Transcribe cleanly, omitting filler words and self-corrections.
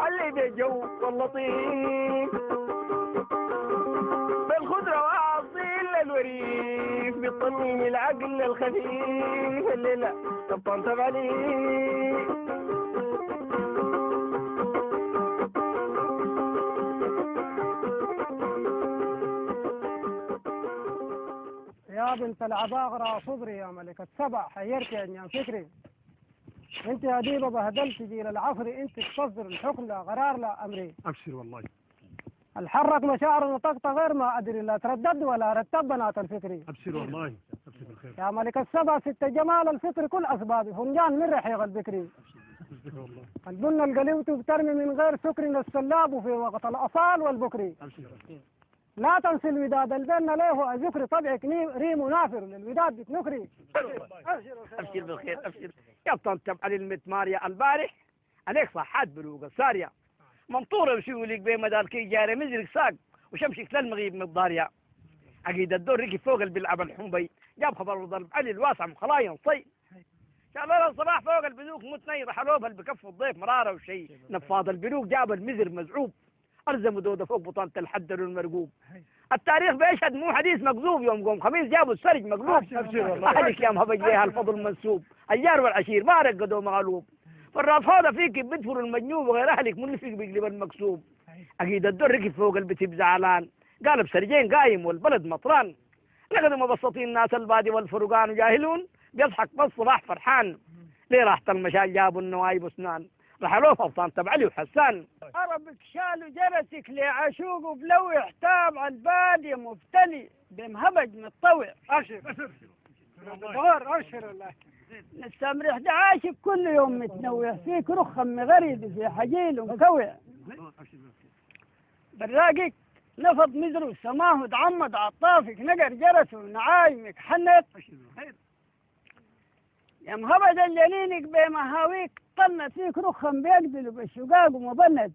اللي بالجو واللطيف بالخضرة وأصيل الوريف بيطمن العقل الخفيف الليلة تطنطب عليه. يا بنت العباقرة صدري يا ملكة سبع حيرت يا نيام فكري. انت يا ديبة بهدلت جيل العفري، انت تصدر الحكم لا قرار لا امري. ابشر والله. الحرك مشاعر وطقطق غير ما ادري لا تردد ولا رتب بنات الفكري. ابشر والله. ابشر بالخير يا ملك السبع ست جمال الفطر كل اسبابي فنجان من رحيق البكري. ابشر والله. البن القليوت بترمي من غير سكر السلاب في وقت الاصال والبكري. ابشر. لا تنسي الوداد البن له ذكر طبعك ريم نافر للوداد بتنكري. ابشر بالخير ابشر يا طنطب علي المتماريا البارح عليك صحات بلوغ السارية منطورة بشولك بين مداركي جاري مزرق ساق وشمشك للمغيب من الضارية. عقيد الدور ركي فوق البلعب الحنبي جاب خبر وضرب علي الواسع مخلاين صي شاء الله الصباح فوق البنوك متني رحلوه بكف الضيف مرارة وشي نفاض البنوك جاب المزر مزعوب أرزم دودة فوق بطانة الحدر المرقوب. التاريخ بيشهد مو حديث مكذوب يوم قوم خميس جابوا السرج مقلوب. أهلك يا مهبج ليها الفضل منسوب الجار والعشير ما رقدوا مغلوب فالراس هذا فيك بدفر المجنوب وغير أهلك من فيك بيقلب المكسوب. أكيد الدر ركب فوق البتيب زعلان قالب سرجين قايم والبلد مطران لقد مبسطين الناس البادي والفرقان وجاهلون بيضحك بس صباح فرحان ليه راحت المشال جابوا النوايب وسنان رحلوه فبطان تبع علي وحسان. أربك شالوا جرسك لعشوق وبلو يحتاب على البادية مبتلي بمهبج متطوع. أشر دور أشر الله نستمرح دعاشك كل يوم متنوع فيك رخم مغرد في حجيل ومكوع براقك نفض مزرو سماه تعمد عطافك نقر جرس ونعايمك حنت يا مهبج الجليلك بمهاويك طنت فيك رخم بيقبل بالشقاق ومبند.